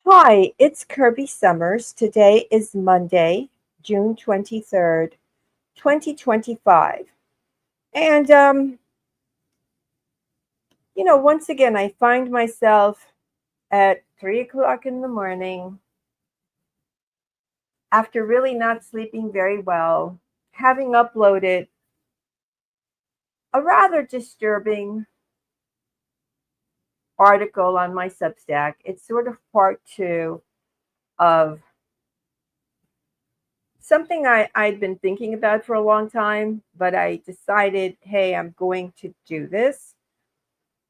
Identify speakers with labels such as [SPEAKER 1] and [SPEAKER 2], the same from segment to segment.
[SPEAKER 1] Hi, it's Kirby Sommers. Today is Monday, June 23rd, 2025. And, once again, I find myself at 3 o'clock in the morning after really not sleeping very well, having uploaded a rather disturbing article on my Substack. It's sort of part two of something I'd been thinking about for a long time, but I decided, hey, I'm going to do this.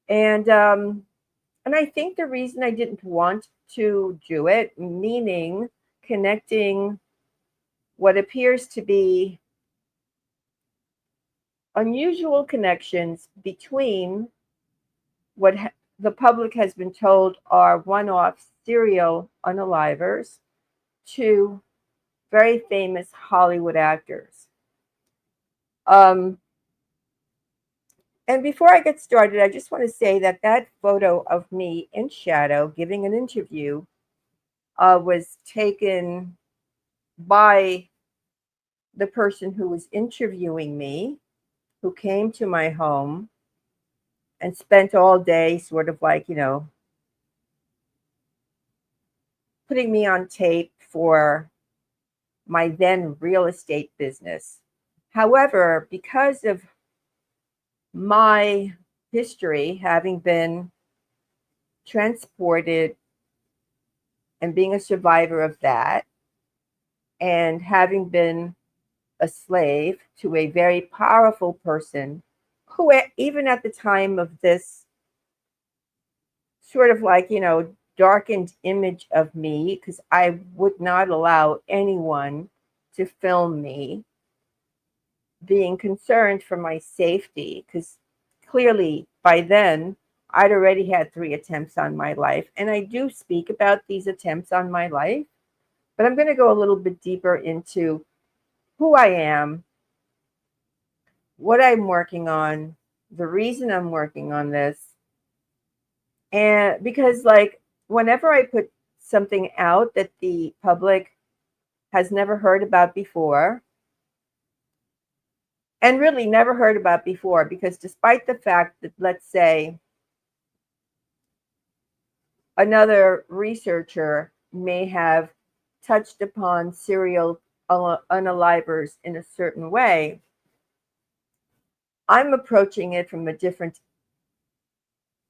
[SPEAKER 1] And um, and I think the reason I didn't want to do it, meaning connecting what appears to be unusual connections between the public has been told are one-off serial unalivers to very famous Hollywood actors. Um, And before I get started, I just want to say that that photo of me in shadow giving an interview was taken by the person who was interviewing me, who came to my home and spent all day sort of like, putting me on tape for my then real estate business. However, because of my history having been transported and being a survivor of that, and having been a slave to a very powerful person who, even at the time of this sort of like, darkened image of me, because I would not allow anyone to film me, being concerned for my safety, because clearly by then I'd already had three attempts on my life. And I do speak about these attempts on my life, but I'm going to go a little bit deeper into who I am, what I'm working on, the reason I'm working on this. And because, like, whenever I put something out that the public has never heard about before, and really never heard about before, because despite the fact that, let's say, another researcher may have touched upon serial unalivers in a certain way, I'm approaching it from a different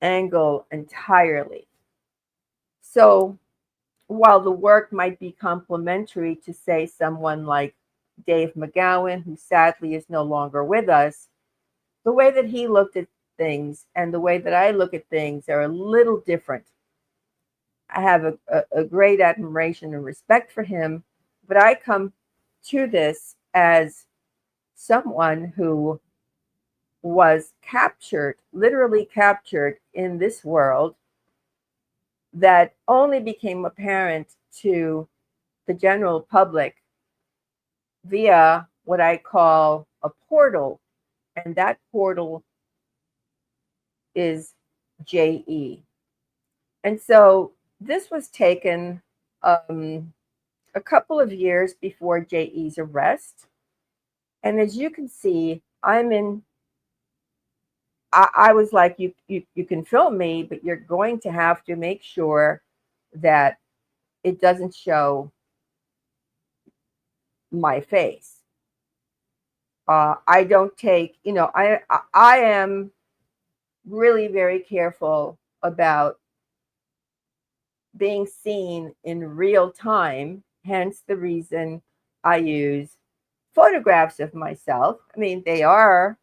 [SPEAKER 1] angle entirely. So while the work might be complementary to, say, someone like Dave McGowan, who sadly is no longer with us, the way that he looked at things and the way that I look at things are a little different. I have a great admiration and respect for him, but I come to this as someone who was captured, literally captured in this world that only became apparent to the general public via what I call a portal, and that portal is JE. And so this was taken a couple of years before JE's arrest. And as you can see, I was like, you can film me, but you're going to have to make sure that it doesn't show my face. I don't take, I am really very careful about being seen in real time, hence the reason I use photographs of myself. I mean, they are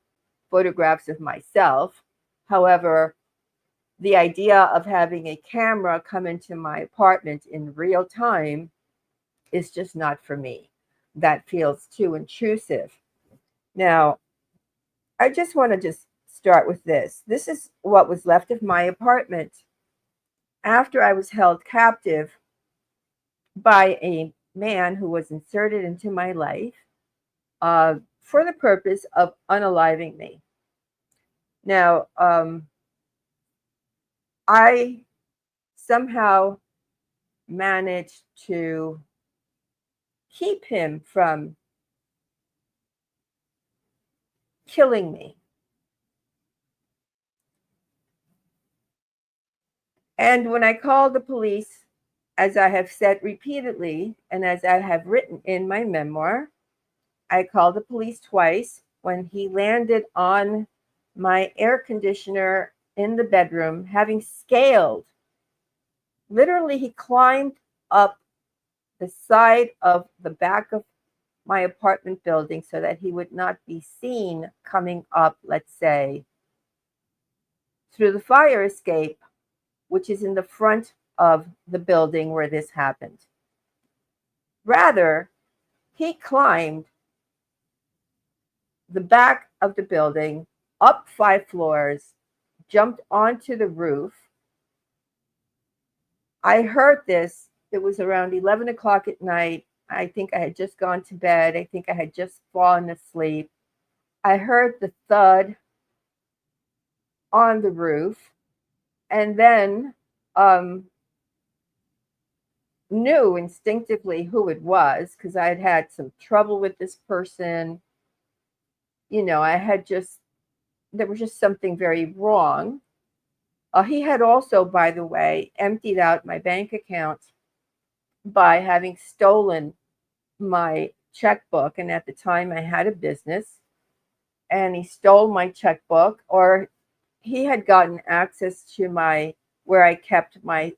[SPEAKER 1] photographs of myself. However, the idea of having a camera come into my apartment in real time is just not for me. That feels too intrusive. Now, I just want to just start with this. This is what was left of my apartment after I was held captive by a man who was inserted into my life for the purpose of unaliving me. Now, I somehow managed to keep him from killing me. And when I called the police, as I have said repeatedly, and as I have written in my memoir, I called the police twice. When he landed on my air conditioner in the bedroom, having scaled, literally, he climbed up the side of the back of my apartment building so that he would not be seen coming up, let's say, through the fire escape, which is in the front of the building where this happened. Rather, he climbed the back of the building, up 5 floors, jumped onto the roof. I heard this. It was around 11 o'clock at night. I think I had just gone to bed. I think I had just fallen asleep. I heard the thud on the roof, and then knew instinctively who it was because I had had some trouble with this person. I had just, there was just something very wrong. He had also, by the way, emptied out my bank account by having stolen my checkbook. And at the time, I had a business, and he stole my checkbook, or he had gotten access to my where I kept my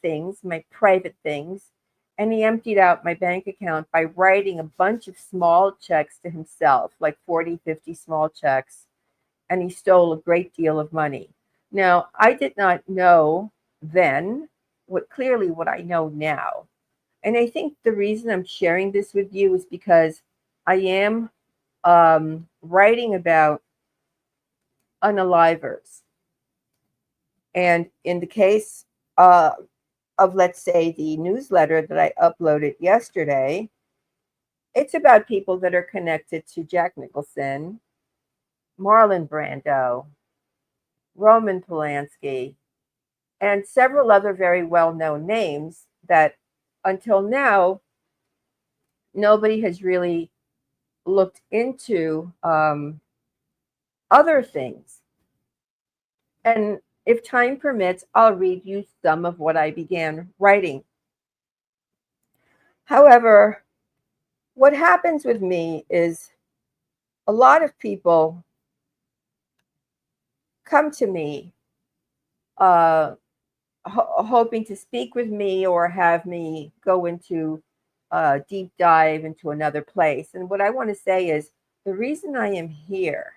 [SPEAKER 1] things, my private things, and he emptied out my bank account by writing a bunch of small checks to himself, like 40, 50 small checks, and he stole a great deal of money. Now, I did not know then what I know now. And I think the reason I'm sharing this with you is because I am writing about unalivers. And in the case of, let's say, the newsletter that I uploaded yesterday, it's about people that are connected to Jack Nicholson, Marlon Brando, Roman Polanski, and several other very well known names that until now, nobody has really looked into other things. And if time permits, I'll read you some of what I began writing. However, what happens with me is a lot of people come to me uh, hoping to speak with me or have me go into a deep dive into another place. And what I want to say is the reason I am here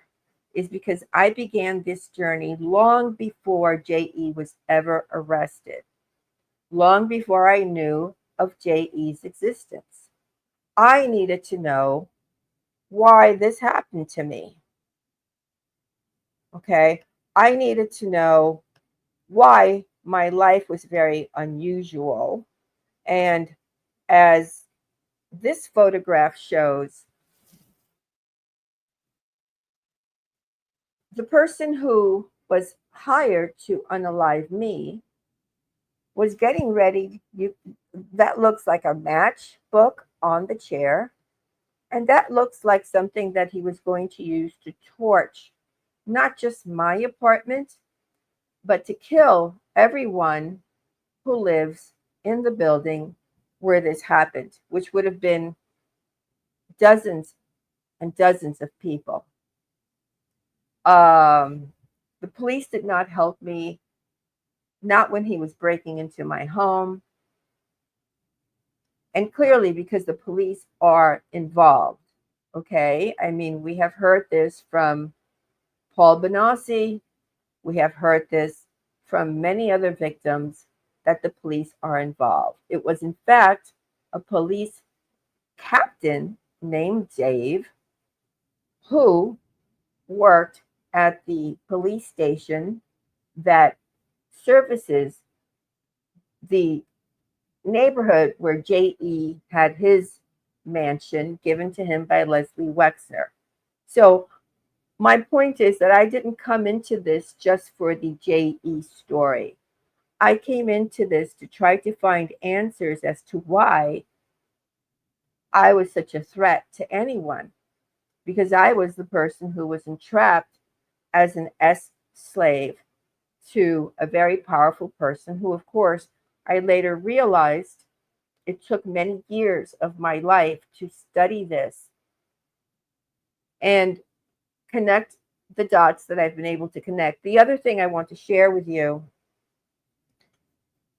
[SPEAKER 1] is because I began this journey long before J.E. was ever arrested, long before I knew of J.E.'s existence. I needed to know why this happened to me. Okay. I needed to know why my life was very unusual. And as this photograph shows, the person who was hired to unalive me was getting ready. That looks like a matchbook on the chair. And that looks like something that he was going to use to torch not just my apartment, but to kill everyone who lives in the building where this happened, which would have been dozens and dozens of people. Um, the police did not help me, not when he was breaking into my home, and clearly because the police are involved. Okay, I mean, we have heard this from Paul Benassi. We have heard this from many other victims that the police are involved. It was, in fact, a police captain named Dave who worked at the police station that services the neighborhood where J.E. had his mansion given to him by Leslie Wexner. So my point is that I didn't come into this just for the J.E. story. I came into this to try to find answers as to why I was such a threat to anyone, because I was the person who was entrapped as an S slave to a very powerful person who, of course, I later realized it took many years of my life to study this and connect the dots that I've been able to connect. The other thing I want to share with you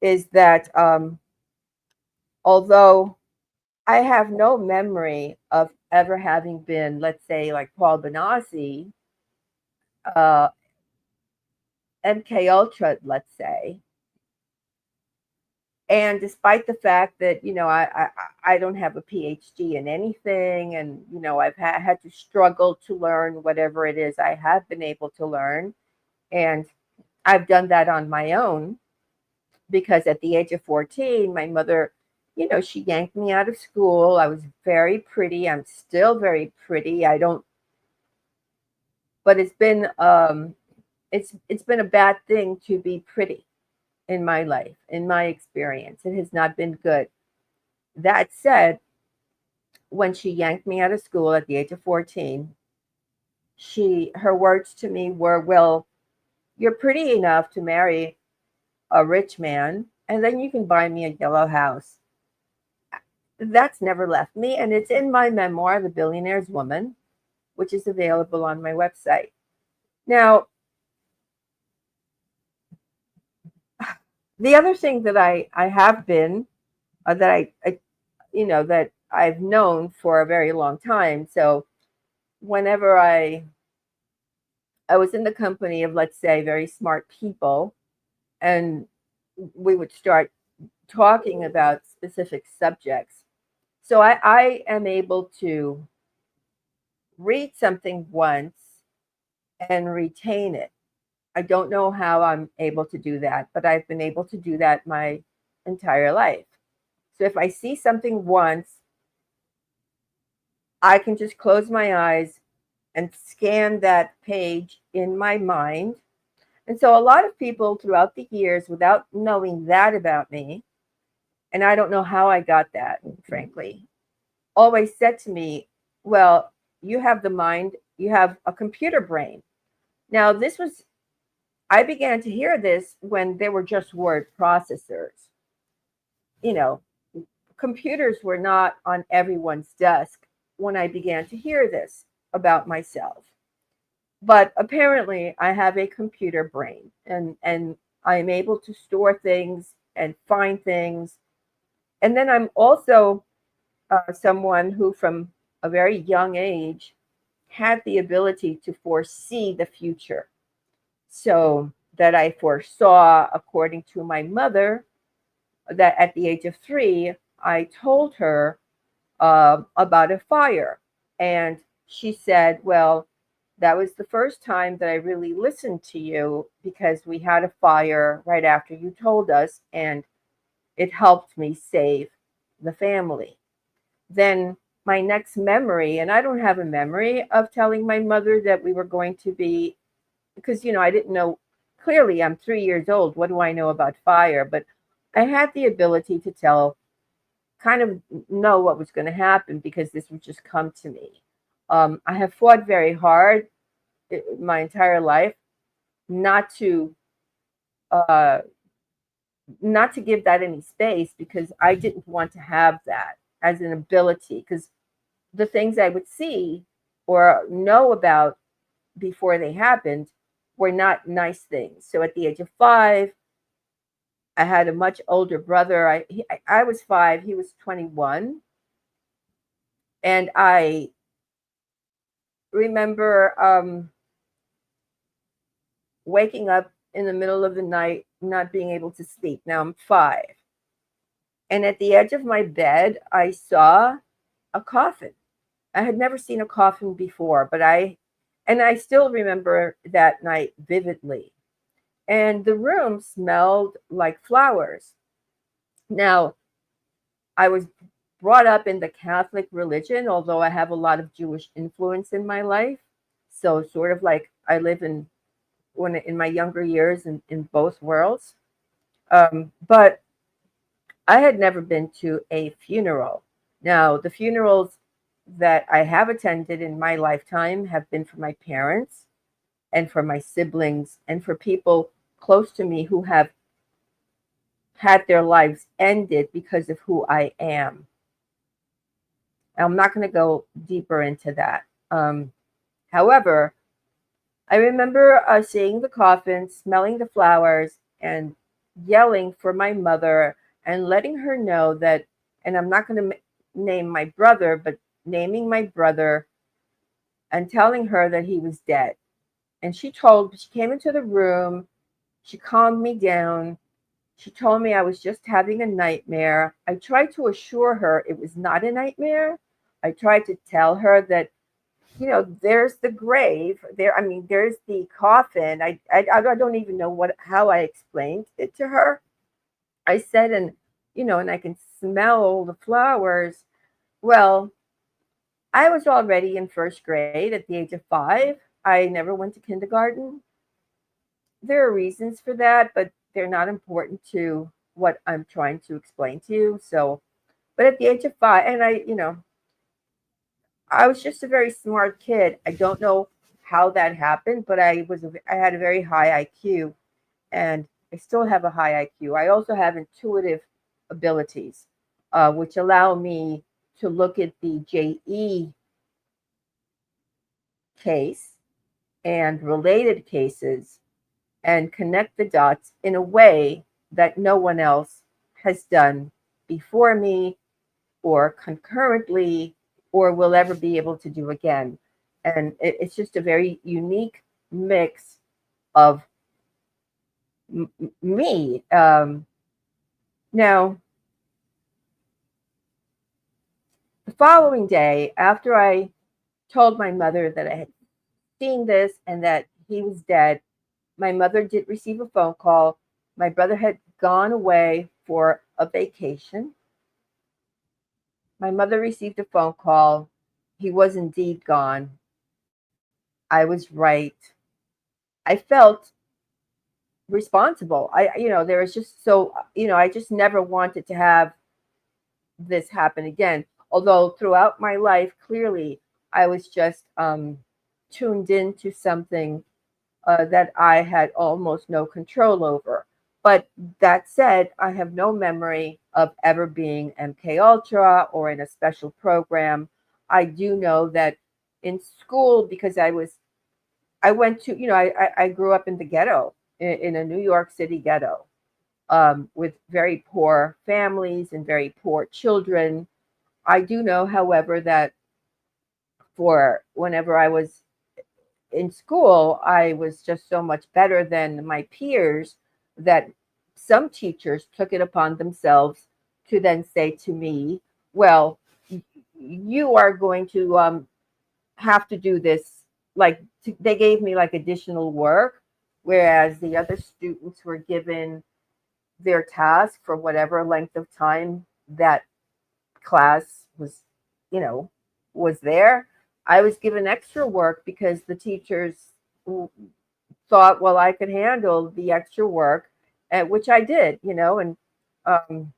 [SPEAKER 1] is that although I have no memory of ever having been, let's say, like Paul Benassi, uh, MK Ultra, let's say, and despite the fact that I don't have a PhD in anything, and I've had to struggle to learn whatever it is I have been able to learn, and I've done that on my own because at the age of 14, my mother, she yanked me out of school. I was very pretty. I'm still very pretty. I don't, but it's been a bad thing to be pretty in my life, in my experience. It has not been good. That said, when she yanked me out of school at the age of 14, her words to me were, "Well, you're pretty enough to marry a rich man, and then you can buy me a yellow house." That's never left me, and it's in my memoir, The Billionaire's Woman, which is available on my website. Now, the other thing that I have been that that I've known for a very long time. So whenever I was in the company of, let's say, very smart people, and we would start talking about specific subjects. So I am able to read something once and retain it. I don't know how I'm able to do that, but I've been able to do that my entire life. So if I see something once, I can just close my eyes and scan that page in my mind. And so a lot of people throughout the years, without knowing that about me, and I don't know how I got that, frankly, always said to me, "Well, you have the mind, you have a computer brain." Now, I began to hear this when there were just word processors. You know, computers were not on everyone's desk when I began to hear this about myself. But apparently, I have a computer brain, and I'm able to store things and find things. And then I'm also someone who, from a very young age, had the ability to foresee the future. So that I foresaw, according to my mother, that at the age of 3, I told her about a fire. And she said, "Well, that was the first time that I really listened to you because we had a fire right after you told us, and it helped me save the family." Then my next memory, and I don't have a memory of telling my mother that we were going to be, because, I didn't know. Clearly, I'm 3 years old. What do I know about fire? But I had the ability to kind of know what was going to happen because this would just come to me. I have fought very hard my entire life not to uh, not to give that any space, because I didn't want to have that as an ability, because the things I would see or know about before they happened were not nice things. So at the age of 5, I had a much older brother. I was 5, he was 21, and I remember waking up in the middle of the night, not being able to sleep. Now I'm 5, and at the edge of my bed, I saw a coffin. I had never seen a coffin before, and I still remember that night vividly. And the room smelled like flowers. Now, I was brought up in the Catholic religion, although I have a lot of Jewish influence in my life. So, sort of like I live in my younger years in both worlds. But I had never been to a funeral. Now, the funerals that I have attended in my lifetime have been for my parents and for my siblings and for people close to me who have had their lives ended because of who I am. I'm not going to go deeper into that. However, I remember seeing the coffin, smelling the flowers, and yelling for my mother and letting her know that, and I'm not going to name my brother, but naming my brother and telling her that he was dead. And she came into the room, she calmed me down. She told me I was just having a nightmare. I tried to assure her it was not a nightmare. I tried to tell her that, there's the grave there. I mean, there's the coffin. I don't even know how I explained it to her. I said, and I can smell the flowers. Well, I was already in first grade at the age of 5. I never went to kindergarten. There are reasons for that, but they're not important to what I'm trying to explain to you. So, but at the age of 5, and I was just a very smart kid. I don't know how that happened, but I had a very high IQ, and I still have a high IQ. I also have intuitive abilities, which allow me to look at the JE case and related cases and connect the dots in a way that no one else has done before me or concurrently or will ever be able to do again. And it's just a very unique mix of me. Now, the following day, after I told my mother that I had seen this and that he was dead, my mother did receive a phone call. My brother had gone away for a vacation. My mother received a phone call. He was indeed gone. I was right. I felt responsible. There was just so, I just never wanted to have this happen again. Although throughout my life, clearly, I was just tuned into something that I had almost no control over. But that said, I have no memory of ever being MK Ultra or in a special program. I do know that in school, because I went to, I grew up in the ghetto, in a New York City ghetto, with very poor families and very poor children. I do know, however, that for whenever I was in school, I was just so much better than my peers that some teachers took it upon themselves to then say to me, well, you are going to have to do this. Like, they gave me like additional work, whereas the other students were given their task for whatever length of time that class was, you know, was there. I was given extra work because the teachers thought, well, I could handle the extra work, which I did, um,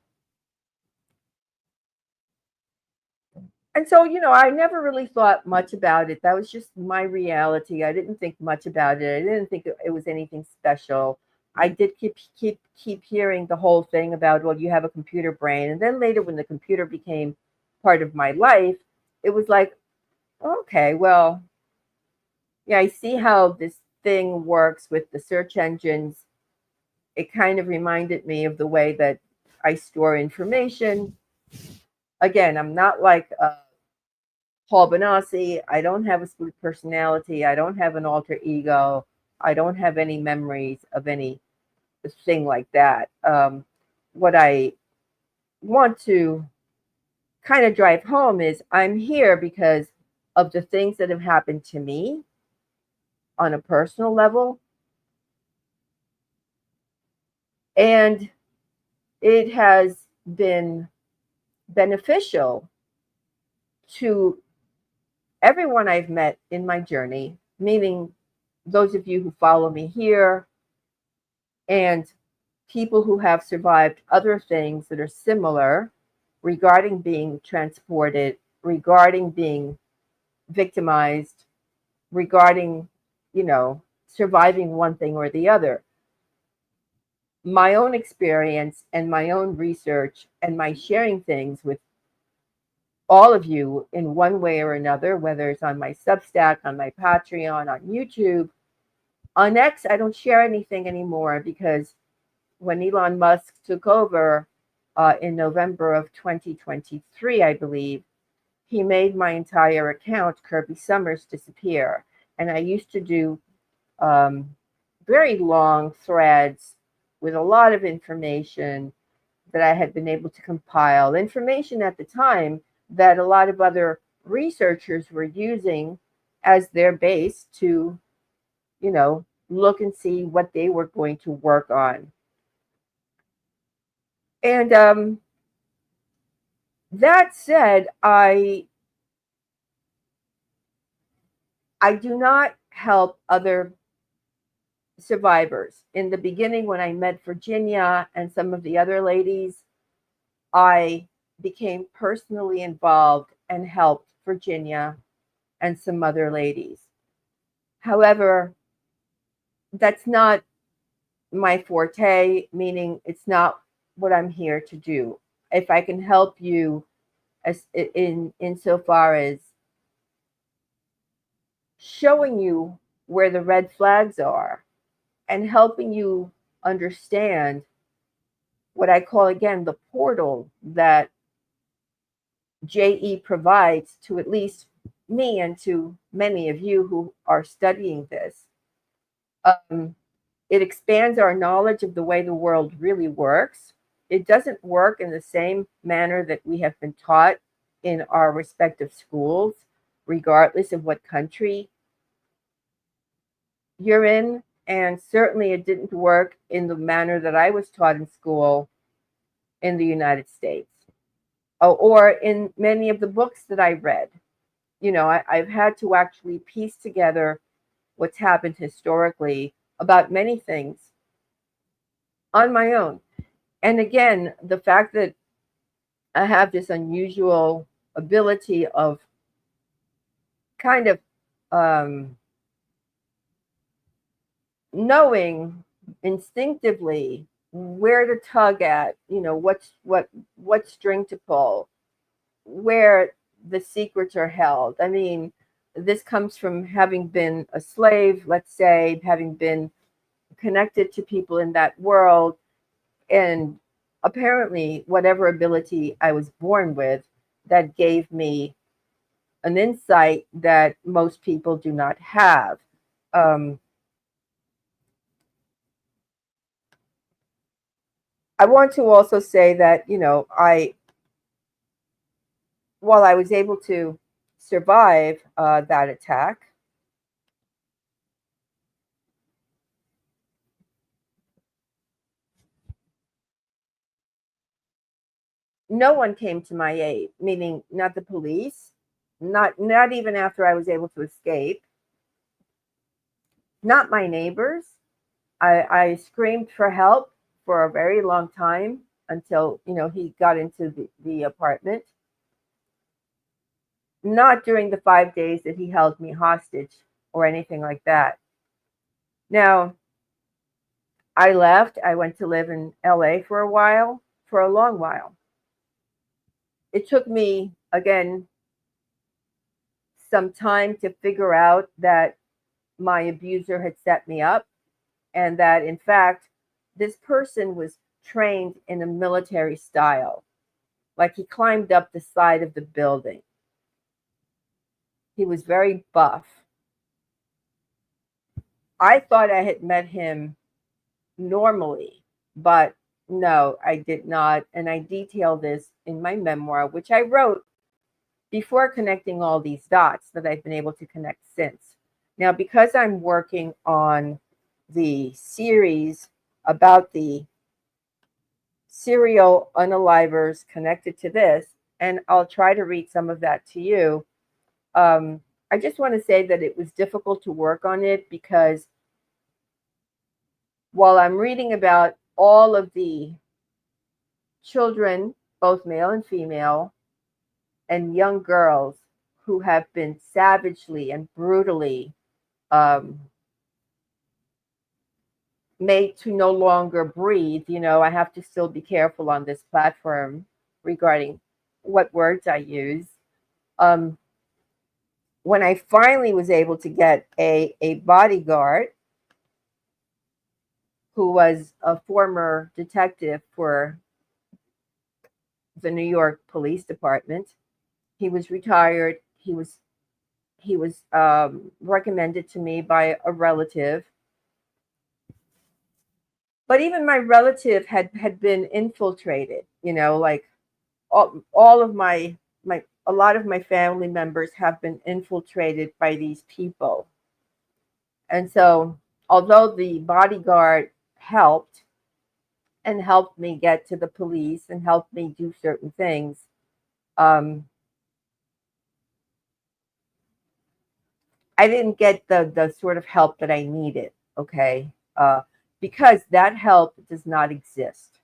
[SPEAKER 1] so, I never really thought much about it. That was just my reality. I didn't think much about it. I didn't think it was anything special. I did keep hearing the whole thing about, well, you have a computer brain, and then later when the computer became part of my life, it was like, okay, well, yeah, I see how this thing works with the search engines. It kind of reminded me of the way that I store information. Again, I'm not like Paul Benassi. I don't have a split personality. I don't have an alter ego. I don't have any memories of any thing like that. What I want to kind of drive home is I'm here because of the things that have happened to me on a personal level. And it has been beneficial to everyone I've met in my journey, meaning those of you who follow me here and people who have survived other things that are similar regarding being transported, regarding being victimized, regarding, surviving one thing or the other. My own experience and my own research and my sharing things with all of you in one way or another, whether it's on my Substack, on my Patreon, on YouTube. On X, I don't share anything anymore because when Elon Musk took over in November of 2023, I believe, he made my entire account, Kirby Sommers, disappear. And I used to do um, very long threads with a lot of information that I had been able to compile, information at the time that a lot of other researchers were using as their base to, look and see what they were going to work on. And that said, I do not help other survivors. In the beginning, when I met Virginia and some of the other ladies, I became personally involved and helped Virginia and some other ladies. However, that's not my forte, meaning it's not what I'm here to do. If I can help you as in insofar as showing you where the red flags are and helping you understand what I call again the portal that JE provides to at least me and to many of you who are studying this. Um, it expands our knowledge of the way the world really works. It doesn't work in the same manner that we have been taught in our respective schools, regardless of what country you're in. And certainly it didn't work in the manner that I was taught in school in the United States, or in many of the books that I read. I've had to actually piece together what's happened historically about many things on my own. And again, the fact that I have this unusual ability of kind of um, knowing instinctively where to tug at, what string to pull, where the secrets are held. I mean, this comes from having been a slave, let's say, having been connected to people in that world, and apparently, whatever ability I was born with, that gave me an insight that most people do not have. Um, I want to also say that, while I was able to survive that attack, no one came to my aid, meaning not the police, not even after I was able to escape, not my neighbors. I screamed for help for a very long time until he got into the apartment. Not during the 5 days that he held me hostage or anything like that. Now, I left. I went to live in LA for a while, for a long while. It took me, again, some time to figure out that my abuser had set me up and that, in fact, this person was trained in a military style. Like he climbed up the side of the building. He was very buff. I thought I had met him normally, but no, I did not. And I detail this in my memoir, which I wrote before connecting all these dots that I've been able to connect since. Now, because I'm working on the series about the serial unalivers connected to this, and I'll try to read some of that to you. I just want to say that it was difficult to work on it because while I'm reading about all of the children, both male and female, and young girls who have been savagely and brutally um, made to no longer breathe. I have to still be careful on this platform regarding what words I use. Um, when I finally was able to get a bodyguard who was a former detective for the New York Police Department, he was retired. He was recommended to me by a relative, but even my relative had been infiltrated. Like all of my a lot of my family members have been infiltrated by these people. And so, although the bodyguard helped me get to the police and helped me do certain things, um, I didn't get the sort of help that I needed. Okay, because that help does not exist.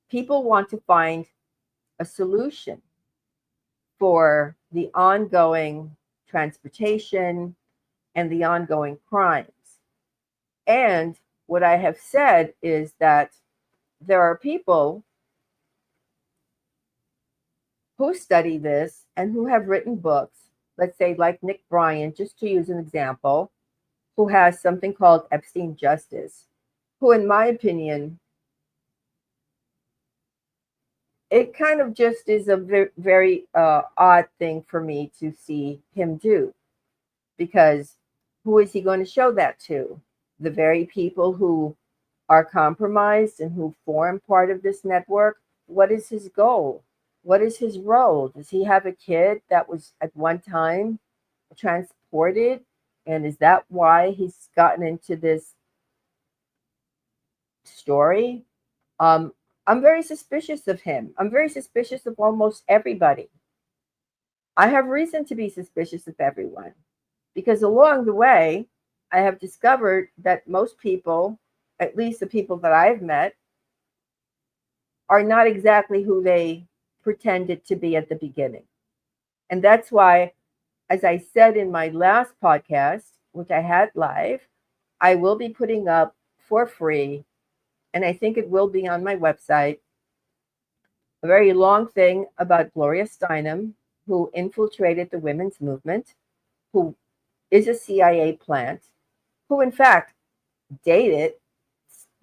[SPEAKER 1] People want to find a solution for the ongoing transportation and the ongoing crimes. And what I have said is that there are people who study this and who have written books, let's say like Nick Bryan, just to use an example, who has something called Epstein Justice, who, in my opinion, it kind of just is a very odd thing for me to see him do, because who is he going to show that to? The very people who are compromised and who form part of this network? What is his goal? What is his role? Does he have a kid that was at one time transported? And is that why he's gotten into this story? Um, I'm very suspicious of him. I'm very suspicious of almost everybody. I have reason to be suspicious of everyone because along the way, I have discovered that most people, at least the people that I've met, are not exactly who they pretended to be at the beginning. And that's why, as I said in my last podcast, which I had live, I will be putting up for free, and I think it will be on my website, a very long thing about Gloria Steinem, who infiltrated the women's movement, who is a CIA plant, who in fact dated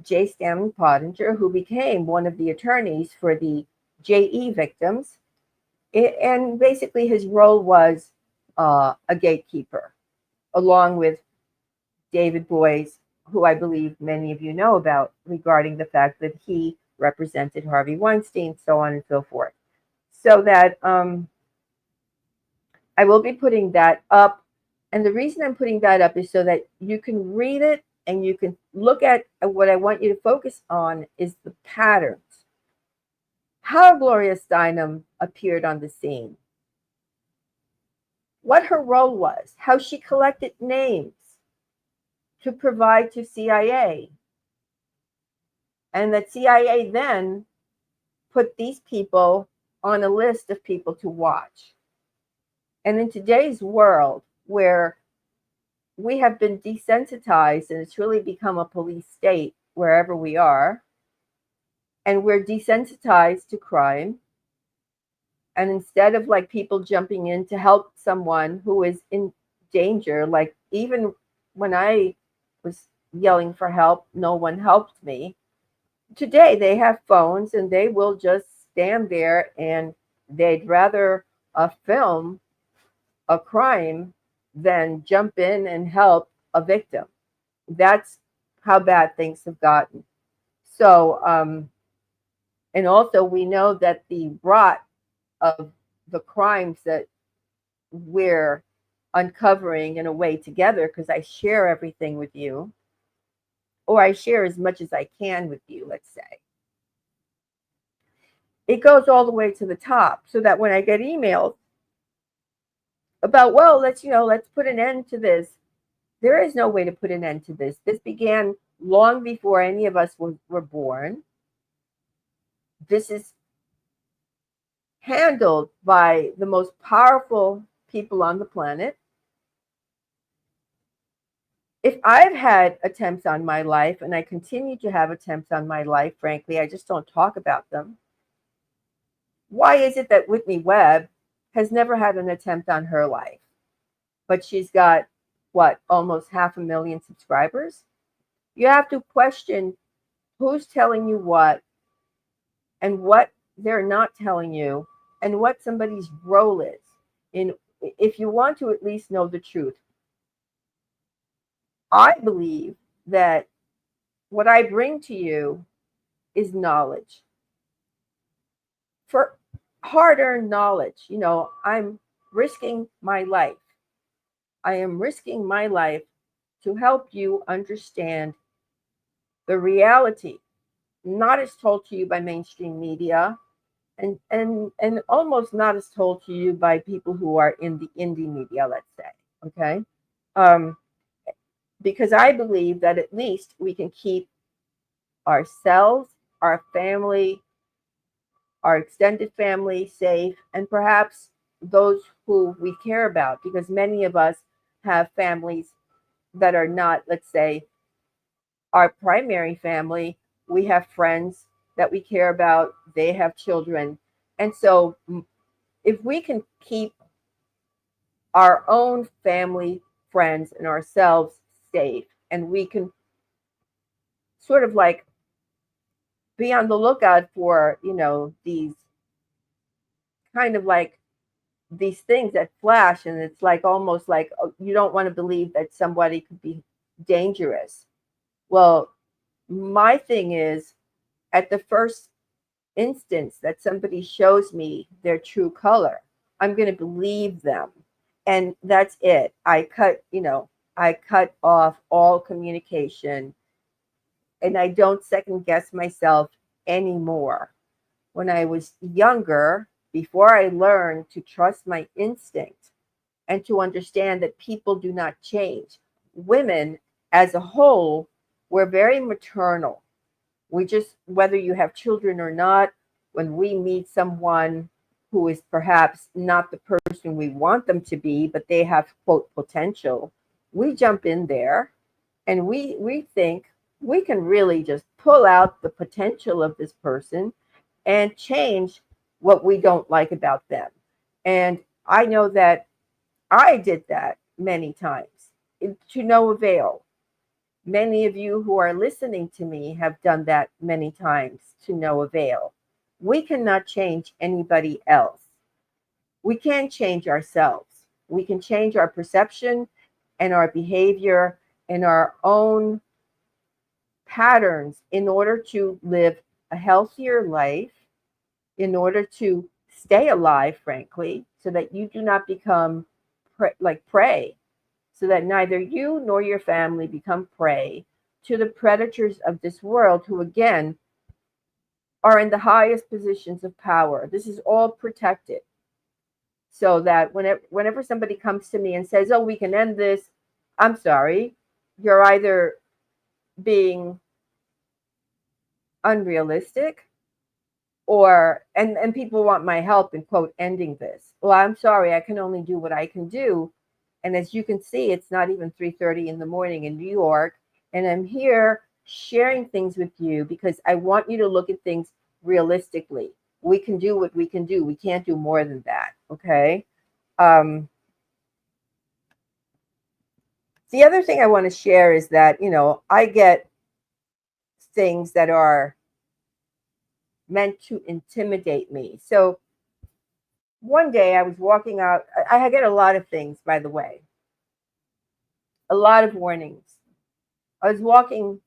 [SPEAKER 1] J. Stanley Pottinger, who became one of the attorneys for the JE victims. And basically, his role was a gatekeeper, along with David Boies, who I believe many of you know about, regarding the fact that he represented Harvey Weinstein, so on and so forth. So that I will be putting that up. And the reason I'm putting that up is so that you can read it and you can look at what I want you to focus on is the patterns. How Gloria Steinem appeared on the scene, what her role was, how she collected names to provide to CIA, and that CIA then put these people on a list of people to watch. And in today's world, where we have been desensitized and it's really become a police state wherever we are, and we're desensitized to crime, and instead of like people jumping in to help someone who is in danger, like even when I was yelling for help, no one helped me. Today they have phones and they will just stand there and they'd rather film a crime than jump in and help a victim. That's how bad things have gotten. So, and also we know that the rot of the crimes that we're uncovering in a way together, because I share everything with you, or I share as much as I can with you, let's say. It goes all the way to the top so that when I get emails about, well, let's put an end to this, there is no way to put an end to this. This began long before any of us were born. This is handled by the most powerful people on the planet. If I've had attempts on my life, and I continue to have attempts on my life, frankly, I just don't talk about them. Why is it that Whitney Webb has never had an attempt on her life, but she's got what, almost 500,000 subscribers? You have to question who's telling you what and what they're not telling you and what somebody's role is in, if you want to at least know the truth. I believe that what I bring to you is knowledge, for hard-earned knowledge. I'm risking my life. I am risking my life to help you understand the reality, not as told to you by mainstream media, and almost not as told to you by people who are in the indie media, let's say. Okay. um, because I believe that at least we can keep ourselves, our family, our extended family safe, and perhaps those who we care about, because many of us have families that are not, let's say, our primary family. We have friends that we care about, they have children. And so, if we can keep our own family, friends, and ourselves safe, and we can sort of like be on the lookout for, these kind of like these things that flash, and it's like almost like, oh, you don't want to believe that somebody could be dangerous. Well, my thing is, at the first instance that somebody shows me their true color, I'm going to believe them. And that's it. I cut off all communication, and I don't second guess myself anymore. When I was younger, before I learned to trust my instinct and to understand that people do not change, women as a whole were very maternal. We just, whether you have children or not, when we meet someone who is perhaps not the person we want them to be, but they have, quote, potential, we jump in there and we think we can really just pull out the potential of this person and change what we don't like about them. And I know that I did that many times, to no avail. Many of you who are listening to me have done that many times, to no avail. We cannot change anybody else. We can change ourselves. We can change our perception and our behavior and our own patterns in order to live a healthier life, in order to stay alive, frankly, so that you do not become like prey, so that neither you nor your family become prey to the predators of this world, who, again, are in the highest positions of power. This is all protected, so that whenever somebody comes to me and says, oh, we can end this, I'm sorry, you're either being unrealistic, or and people want my help in, quote, ending this. Well, I'm sorry, I can only do what I can do. And as you can see, it's not even 3:30 in the morning in New York, and I'm here sharing things with you because I want you to look at things realistically. We can do what we can do. We can't do more than that. Okay. um the other thing I want to share is that, I get things that are meant to intimidate me. So one day I was walking out. I get a lot of things, by the way, a lot of warnings. I was walking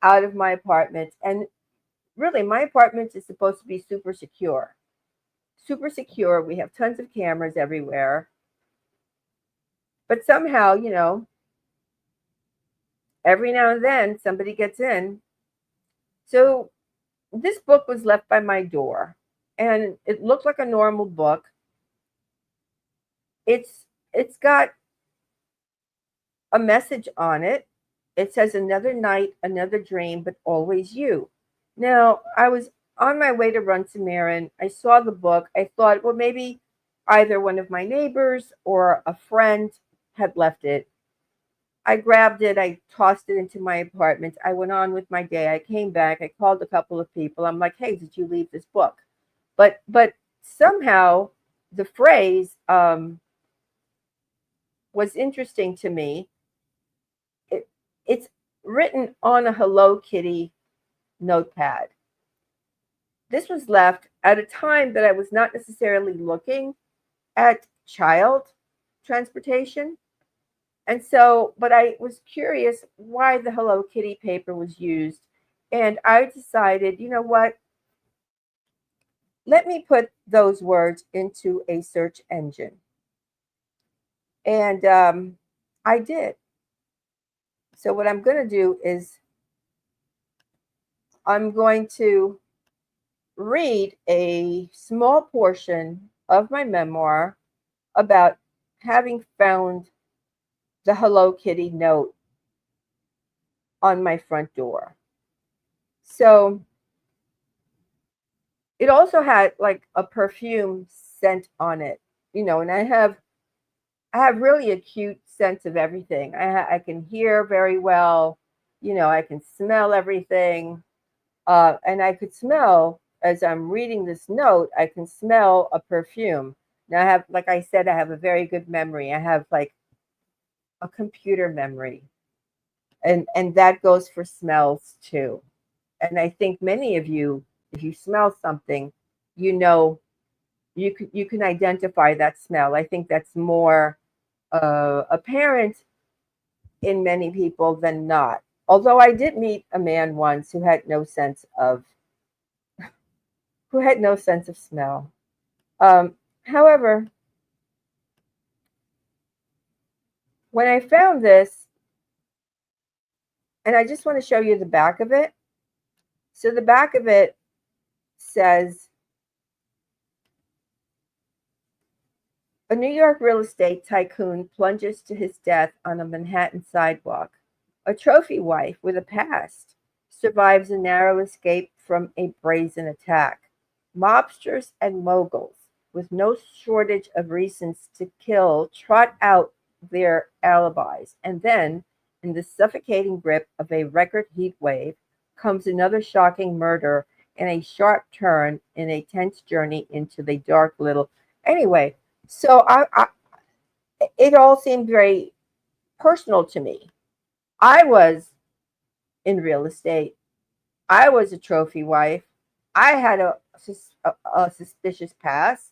[SPEAKER 1] out of my apartment, and really, my apartment is supposed to be super secure. Super secure. We have tons of cameras everywhere. But somehow, every now and then somebody gets in. So this book was left by my door, and it looked like a normal book. It's got a message on it, It says another night, another dream, but always you. Now, I was on my way to run to Marin. I saw the book. I thought, well, maybe either one of my neighbors or a friend had left it. I grabbed it, I tossed it into my apartment. I went on with my day. I came back, I called a couple of people. I'm like, "Hey, did you leave this book?" But somehow the phrase was interesting to me. It, it's written on a Hello Kitty notepad. This was left at a time that I was not necessarily looking at child transportation. And so, but I was curious why the Hello Kitty paper was used. And I decided, you know what? Let me put those words into a search engine. And I did. So, what I'm going to do is I'm going to read a small portion of my memoir about having found the Hello Kitty note on my front door. So, it also had like a perfume scent on it, and I have really acute sense of everything. I can hear very well, I can smell everything, and I could smell as I'm reading this note. I can smell a perfume. Now I have, like I said, I have a very good memory. I have like a computer memory, and that goes for smells too. And I think many of you, if you smell something, you know you can identify that smell. I think that's more apparent in many people than not. Although I did meet a man once who had no sense of smell. However, when I found this, and I just want to show you the back of it. So the back of it says, a New York real estate tycoon plunges to his death on a Manhattan sidewalk. A trophy wife with a past survives a narrow escape from a brazen attack. Mobsters and moguls, with no shortage of reasons to kill, trot out their alibis. And then, in the suffocating grip of a record heat wave, comes another shocking murder and a sharp turn in a tense journey into the dark little. Anyway, so it all seemed very personal to me. I was in real estate. I was a trophy wife. I had a suspicious past,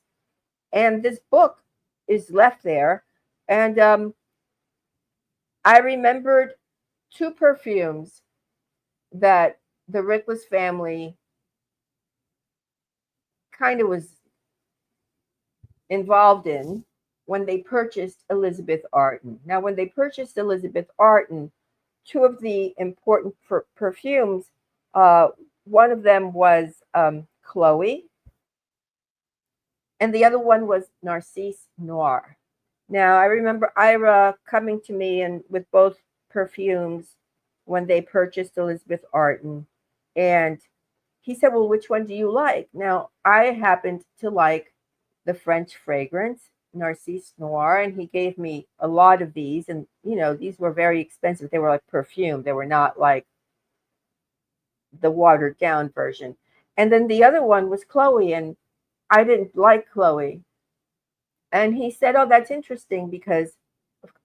[SPEAKER 1] and this book is left there. And I remembered two perfumes that the Rickless family kind of was involved in when they purchased Elizabeth Arden. Now, when they purchased Elizabeth Arden, two of the important perfumes, uh, one of them was Chloe, and the other one was Narcisse Noir. Now, I remember Ira coming to me and with both perfumes when they purchased Elizabeth Arden, and he said, "Well, which one do you like?" Now, I happened to like the French fragrance, Narcisse Noir, and he gave me a lot of these. And, these were very expensive. They were like perfume, they were not like the watered down version. And then the other one was Chloe, and I didn't like Chloe. And he said, "Oh, that's interesting because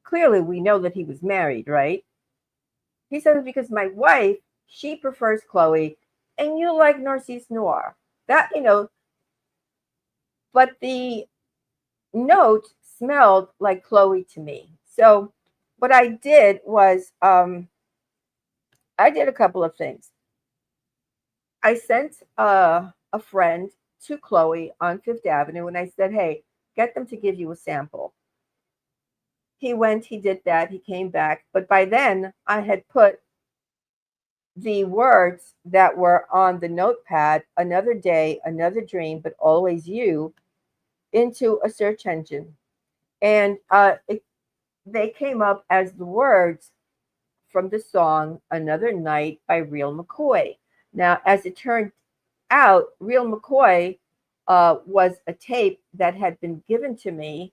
[SPEAKER 1] clearly we know that he was married, right?" He said, "Because my wife, she prefers Chloe, and you like Narcisse Noir. But the note smelled like Chloe to me." So what I did was I did a couple of things. I sent a friend to Chloe on Fifth Avenue, and I said, "Hey, get them to give you a sample." He went, he did that, he came back. But by then, I had put the words that were on the notepad, "another day, another dream, but always you," into a search engine. And they came up as the words from the song Another Night by Real McCoy. Now, as it turned out, Real McCoy was a tape that had been given to me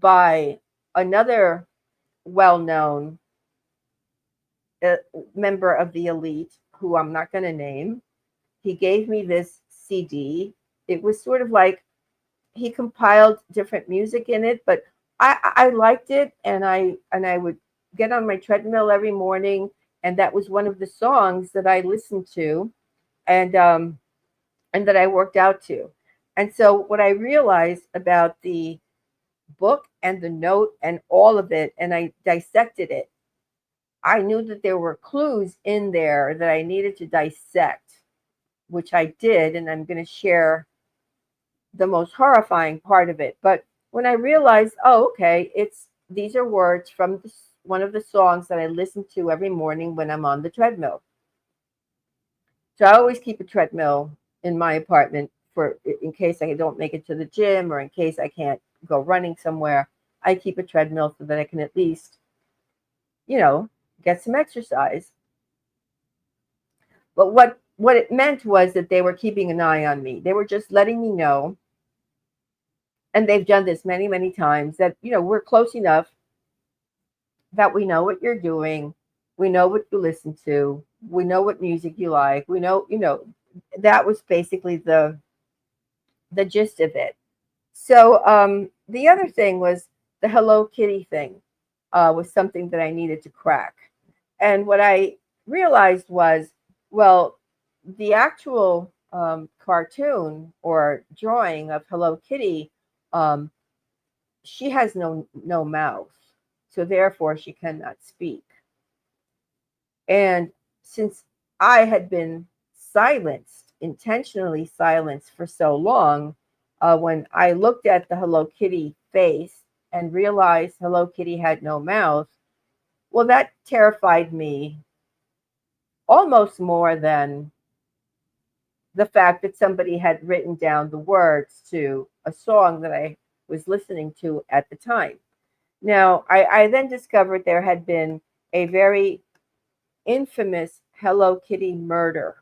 [SPEAKER 1] by another well known uh, member of the elite, who I'm not going to name. He gave me this CD. It was sort of like he compiled different music in it, but I liked it, and I would get on my treadmill every morning, and that was one of the songs that I listened to, and and that I worked out to. And so what I realized about the book and the note and all of it, and I dissected it, I knew that there were clues in there that I needed to dissect, which I did, and I'm going to share the most horrifying part of it. But when I realized, oh, okay, it's these are words from one of the songs that I listen to every morning when I'm on the treadmill. So I always keep a treadmill in my apartment for in case I don't make it to the gym or in case I can't go running somewhere. I keep a treadmill so that I can at least, you know, get some exercise. But what it meant was that they were keeping an eye on me. They were just letting me know, and they've done this many times, that we're close enough that we know what you're doing, we know what you listen to, we know what music you like, we know, that was basically the gist of it. So the other thing was the Hello Kitty thing was something that I needed to crack. And what I realized was, well, the actual cartoon or drawing of Hello Kitty, um, she has no mouth, so therefore she cannot speak. And since I had been silenced, intentionally silenced for so long, when I looked at the Hello Kitty face and realized Hello Kitty had no mouth, well, that terrified me almost more than the fact that somebody had written down the words to a song that I was listening to at the time. Now, I then discovered there had been a very infamous Hello Kitty murder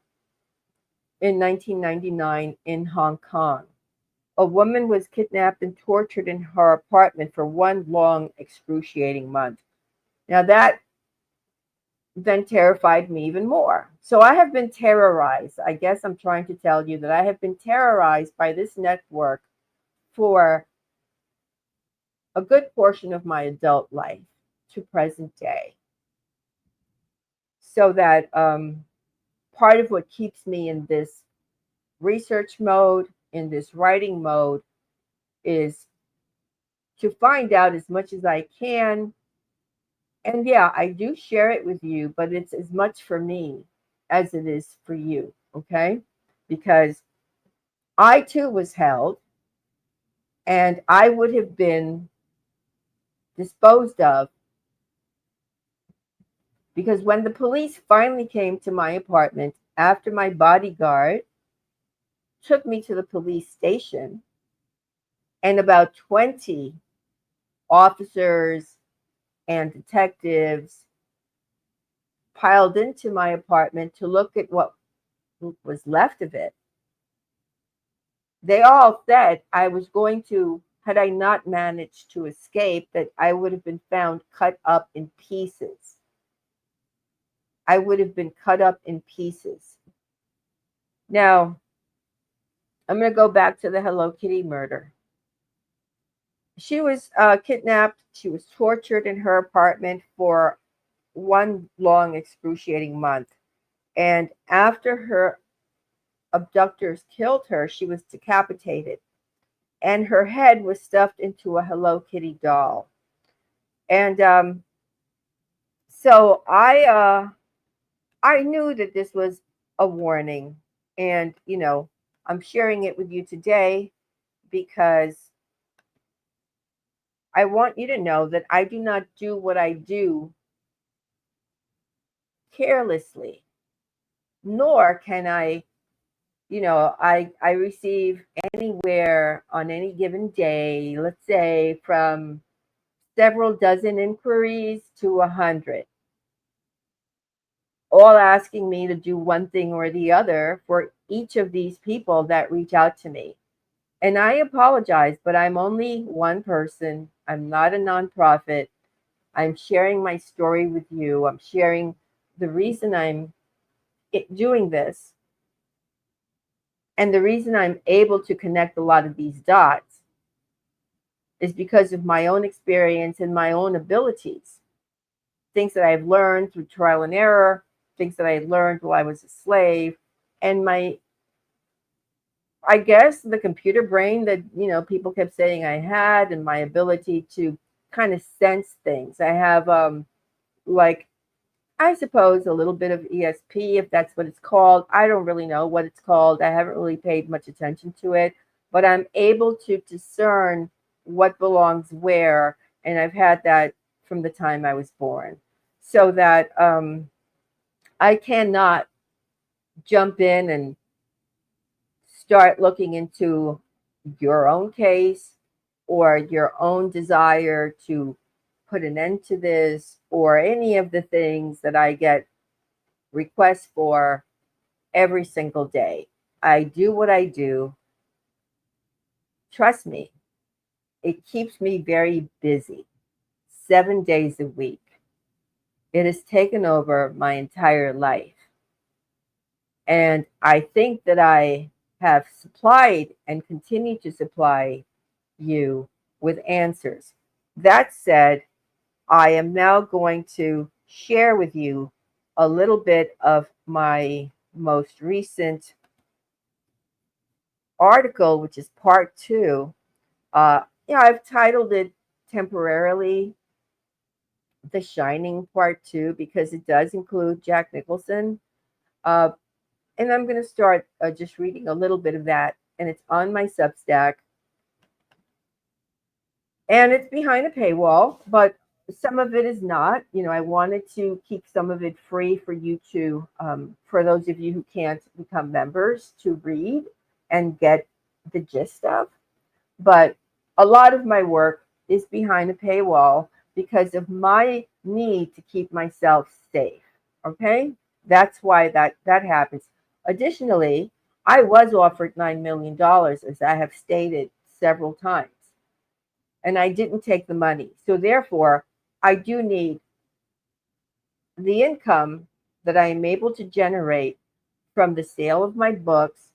[SPEAKER 1] in 1999 in Hong Kong. A woman was kidnapped and tortured in her apartment for one long, excruciating month. Now, that then terrified me even more. So I have been terrorized. I guess I'm trying to tell you that I have been terrorized by this network for a good portion of my adult life to present day. So that part of what keeps me in this research mode, in this writing mode, is to find out as much as I can. And yeah, I do share it with you, but it's as much for me as it is for you, okay? Because I too was held, and I would have been disposed of, because when the police finally came to my apartment after my bodyguard took me to the police station, and about 20 officers and detectives piled into my apartment to look at what was left of it, they all said I was going to, had I not managed to escape, that I would have been found cut up in pieces. I would have been cut up in pieces. Now, I'm going to go back to the Hello Kitty murder. She was kidnapped. She was tortured in her apartment for one long, excruciating month. And after her abductors killed her, she was decapitated. And her head was stuffed into a Hello Kitty doll. And so I knew that this was a warning. And, I'm sharing it with you today because I want you to know that I do not do what I do carelessly, nor can I receive anywhere on any given day, let's say from several dozen inquiries to 100. all asking me to do one thing or the other for each of these people that reach out to me. And I apologize, but I'm only one person. I'm not a nonprofit. I'm sharing my story with you. I'm sharing the reason I'm doing this, and the reason I'm able to connect a lot of these dots is because of my own experience and my own abilities. Things that I've learned through trial and error, things that I learned while I was a slave, and my, I guess, the computer brain that, people kept saying I had, and my ability to kind of sense things. I have, like, I suppose a little bit of ESP, if that's what it's called. I don't really know what it's called. I haven't really paid much attention to it, but I'm able to discern what belongs where, and I've had that from the time I was born. So that I cannot jump in and start looking into your own case or your own desire to put an end to this or any of the things that I get requests for every single day. I do what I do. Trust me, it keeps me very busy 7 days a week. It has taken over my entire life. And I think that I have supplied and continue to supply you with answers. That said, I am now going to share with you a little bit of my most recent article, which is part two. I've titled it temporarily The Shining Part Two because it does include Jack Nicholson. Uh, and I'm going to start just reading a little bit of that, and it's on my Substack, and it's behind a paywall, but some of it is not. I wanted to keep some of it free for you to, for those of you who can't become members, to read and get the gist of. But a lot of my work is behind a paywall because of my need to keep myself safe. Okay? That's why that happens. Additionally, I was offered $9 million, as I have stated several times, and I didn't take the money. So therefore, I do need the income that I am able to generate from the sale of my books,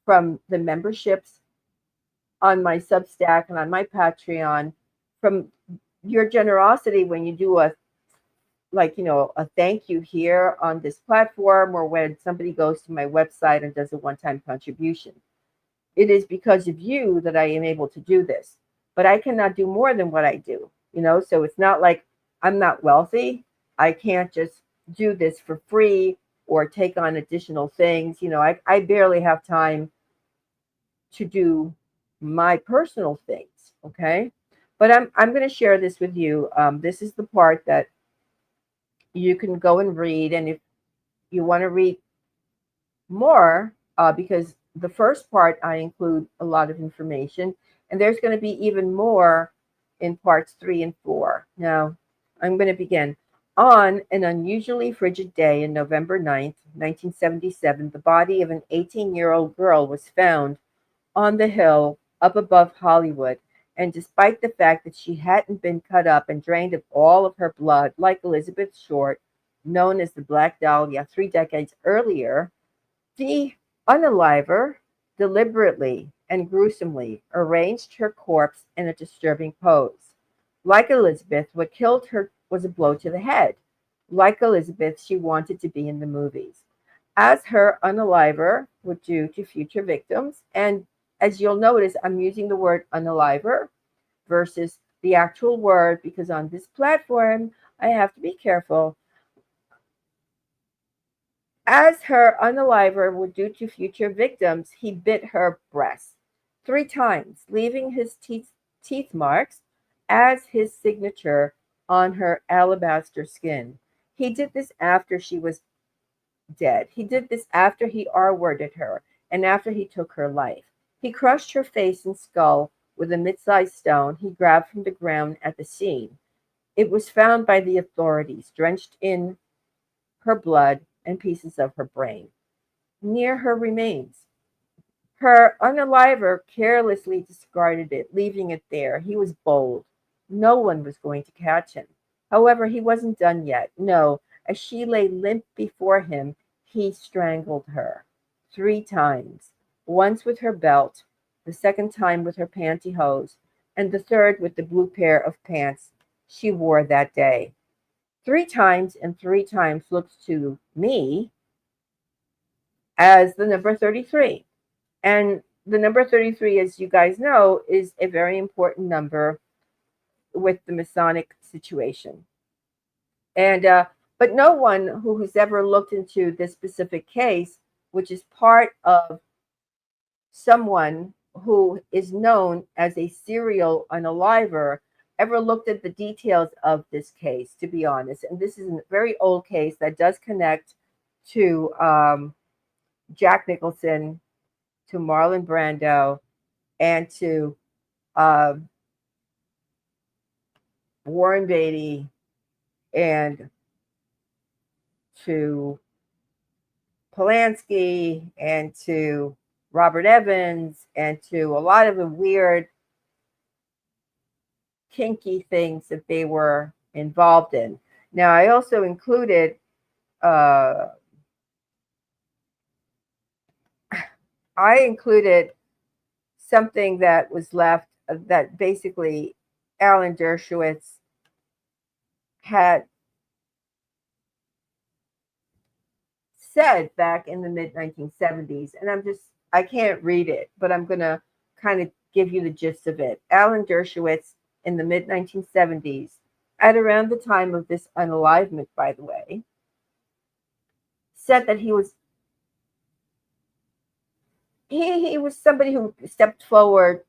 [SPEAKER 1] from the memberships on my Substack and on my Patreon, from your generosity when you do a thank you here on this platform, or when somebody goes to my website and does a one-time contribution. It is because of you that I am able to do this. But I cannot do more than what I do, so it's not like I'm not wealthy. I can't just do this for free or take on additional things. I barely have time to do my personal things. Okay. But I'm going to share this with you. This is the part that you can go and read. And if you want to read more, because the first part I include a lot of information, and there's going to be even more in parts 3 and 4. Now, I'm going to begin. On an unusually frigid day in November 9th, 1977, the body of an 18-year-old girl was found on the hill up above Hollywood. And despite the fact that she hadn't been cut up and drained of all of her blood, like Elizabeth Short, known as the Black Dahlia 3 decades earlier, the unaliver deliberately and gruesomely arranged her corpse in a disturbing pose. Like Elizabeth, what killed her was a blow to the head. Like Elizabeth, she wanted to be in the movies. As her unaliver would do to future victims, and as you'll notice, I'm using the word unaliver versus the actual word because on this platform, I have to be careful. As her unaliver would do to future victims, he bit her breast 3 times, leaving his teeth marks as his signature on her alabaster skin. He did this after she was dead. He did this after he R-worded her and after he took her life. He crushed her face and skull with a mid-sized stone he grabbed from the ground at the scene. It was found by the authorities, drenched in her blood, and pieces of her brain. Near her remains. Her unaliver carelessly discarded it, leaving it there. He was bold. No one was going to catch him. However, he wasn't done yet. No, as she lay limp before him, he strangled her 3 times. Once with her belt, the second time with her pantyhose, and the third with the blue pair of pants she wore that day. 3 times and 3 times looks to me as the number 33. And the number 33, as you guys know, is a very important number with the Masonic situation. And but no one who has ever looked into this specific case, which is part of someone who is known as a serial unaliver, ever looked at the details of this case, to be honest. And this is a very old case that does connect to Jack Nicholson, to Marlon Brando, and to uh, Warren Beatty, and to Polanski, and to Robert Evans, and to a lot of the weird, kinky things that they were involved in. Now, I also included uh, I included something that was left that basically Alan Dershowitz had said back in the mid 1970s, and I can't read it, but I'm going to kind of give you the gist of it. Alan Dershowitz in the mid 1970s, at around the time of this unalivement, by the way, said that he was somebody who stepped forward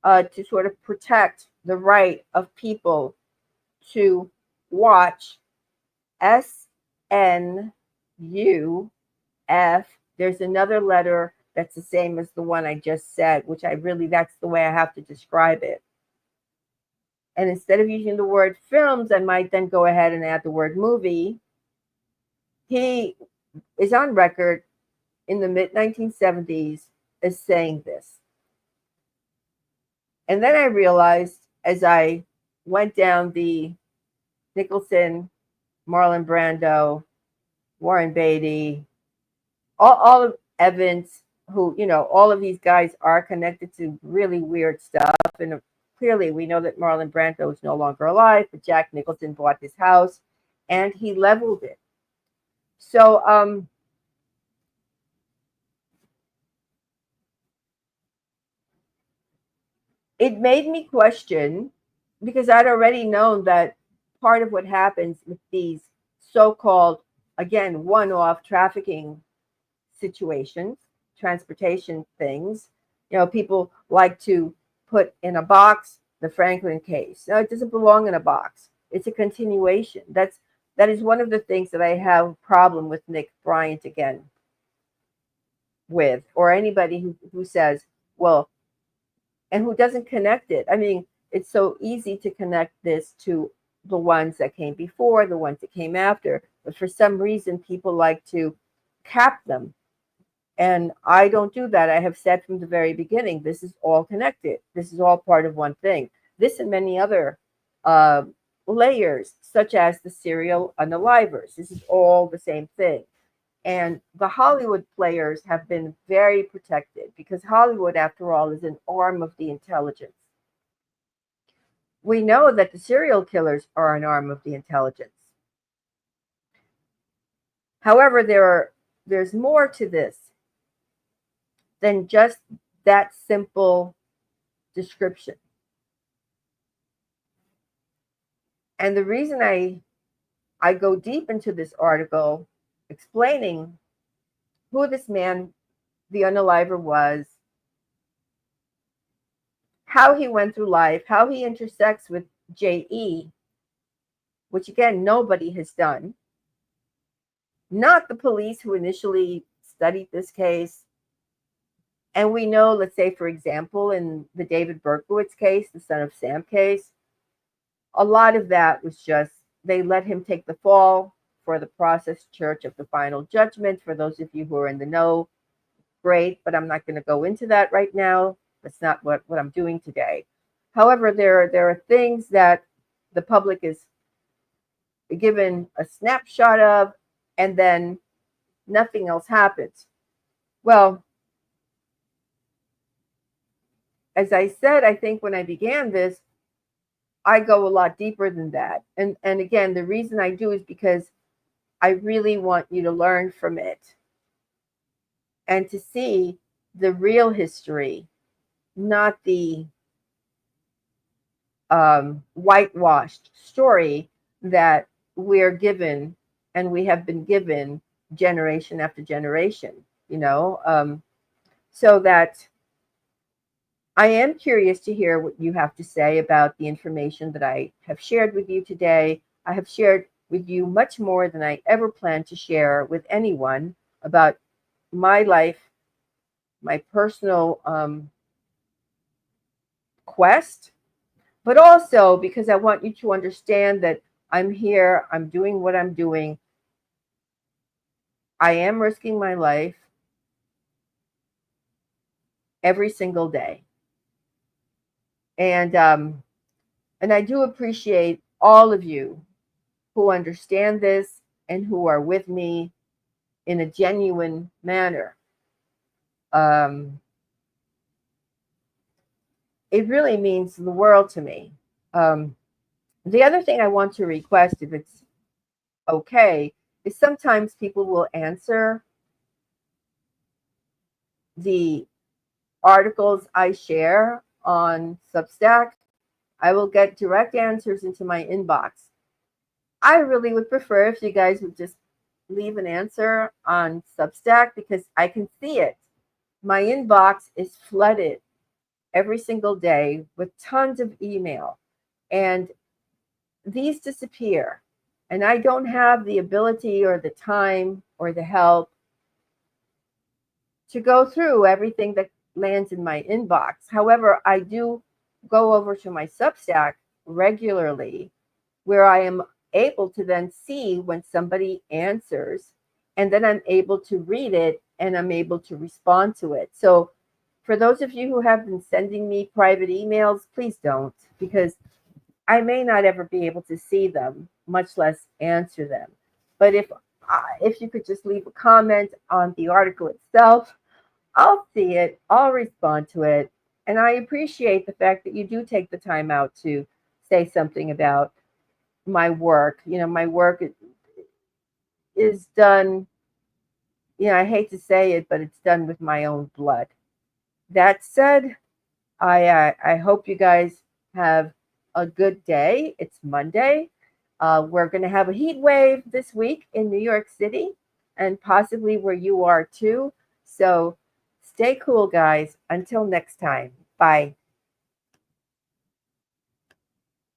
[SPEAKER 1] to sort of protect the right of people to watch SNUF. There's another letter that's the same as the one I just said, which that's the way I have to describe it. And instead of using the word films, I might then go ahead and add the word movie. He is on record in the mid 1970s as saying this. And then I realized as I went down the Nicholson, Marlon Brando, Warren Beatty, all of Evans, who, all of these guys are connected to really weird stuff. And clearly we know that Marlon Brando is no longer alive, but Jack Nicholson bought this house and he leveled it. So, it made me question, because I'd already known that part of what happens with these so-called, again, one-off trafficking situations, transportation things, people like to put in a box the Franklin case. No, it doesn't belong in a box. It's a continuation. That is one of the things that I have a problem with Nick Bryant again with, or anybody who says, well, and who doesn't connect it. I mean, it's so easy to connect this to the ones that came before, the ones that came after, but for some reason, people like to cap them. And I don't do that. I have said from the very beginning, this is all connected. This is all part of one thing. This and many other uh, layers, such as the serial unalivers. This is all the same thing. And the Hollywood players have been very protected because Hollywood, after all, is an arm of the intelligence. We know that the serial killers are an arm of the intelligence. However, there's more to this than just that simple description. And the reason I go deep into this article explaining who this man, the unaliver, was, how he went through life, how he intersects with J.E., which again, nobody has done. Not the police who initially studied this case. And we know, let's say, for example, in the David Berkowitz case, the Son of Sam case, a lot of that was just, they let him take the fall for the process church of the final judgment. For those of you who are in the know, great, but I'm not going to go into that right now. That's not what I'm doing today. However, there are things that the public is given a snapshot of, and then nothing else happens. Well, as I said, I think when I began this, I go a lot deeper than that. And again, the reason I do is because I really want you to learn from it and to see the real history, not the whitewashed story that we're given and we have been given generation after generation, you know, so that I am curious to hear what you have to say about the information that I have shared with you today. I have shared with you much more than I ever planned to share with anyone about my life, my personal quest, but also because I want you to understand that I'm here, I'm doing what I'm doing. I am risking my life every single day. And I do appreciate all of you who understand this and who are with me in a genuine manner. Um, it really means the world to me. Um, the other thing I want to request, if it's okay, is sometimes people will answer the articles I share on Substack. I will get direct answers into my inbox. I really would prefer if you guys would just leave an answer on Substack because I can see it. My inbox is flooded every single day with tons of email, and these disappear. And I don't have the ability or the time or the help to go through everything that lands in my inbox. However, I do go over to my Substack regularly where I am able to then see when somebody answers, and then I'm able to read it and I'm able to respond to it. So, for those of you who have been sending me private emails, please don't, because I may not ever be able to see them, much less answer them. But if you could just leave a comment on the article itself, I'll see it, I'll respond to it, and I appreciate the fact that you do take the time out to say something about my work. You know, my work is done, you know, I hate to say it, but it's done with my own blood. That said, I hope you guys have a good day. It's Monday. We're going to have a heat wave this week in New York City and possibly where you are too. So stay cool, guys. Until next time. Bye.